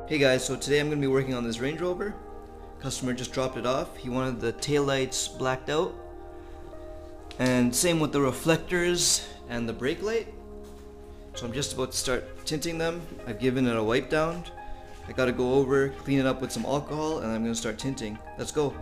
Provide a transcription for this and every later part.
Hey guys, so today I'm going to be working on this Range Rover. Customer just dropped it off. He wanted the taillights blacked out. And same with the reflectors and the brake light. So I'm just about to start tinting them. I've given it a wipe down. I gotta go over, clean it up with some alcohol, and I'm gonna start tinting. Let's go.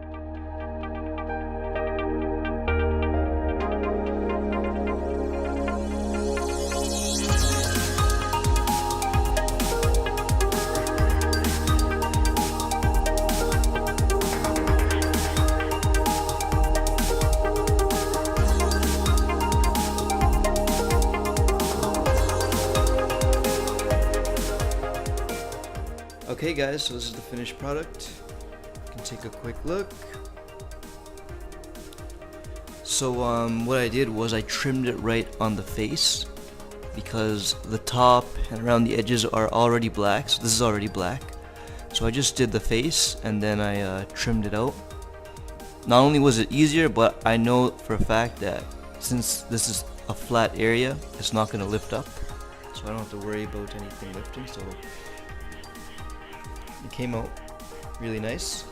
Okay guys, so this is the finished product. You can take a quick look. So what I did was I trimmed it right on the face because the top and around the edges are already black, so this is already black. So I just did the face and then I trimmed it out. Not only was it easier, but I know for a fact that since this is a flat area, it's not going to lift up, so I don't have to worry about anything lifting. So it came out really nice.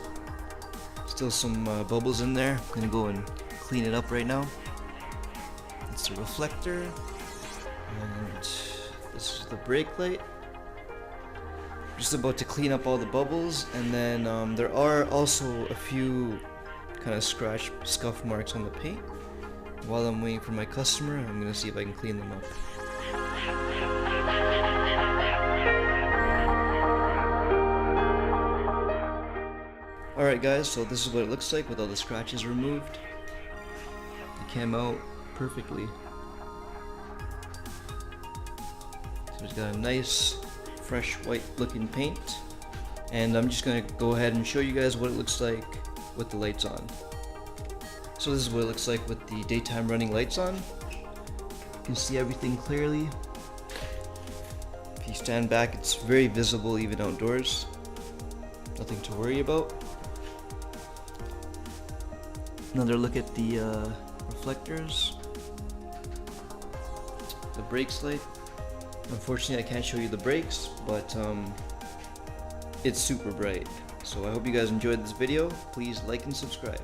Still some bubbles in there. I'm gonna go and clean it up right now. It's the reflector, and this is the brake light. Just about to clean up all the bubbles, and then there are also a few kind of scratch scuff marks on the paint. While I'm waiting for my customer, I'm gonna see if I can clean them up. Alright guys, so this is what it looks like with all the scratches removed. It came out perfectly. So it's got a nice, fresh, white looking paint. And I'm just going to go ahead and show you guys what it looks like with the lights on. So this is what it looks like with the daytime running lights on. You can see everything clearly. If you stand back, it's very visible even outdoors. Nothing to worry about. Another look at the reflectors, the brakes light. Unfortunately I can't show you the brakes, but it's super bright. So I hope you guys enjoyed this video. Please like and subscribe.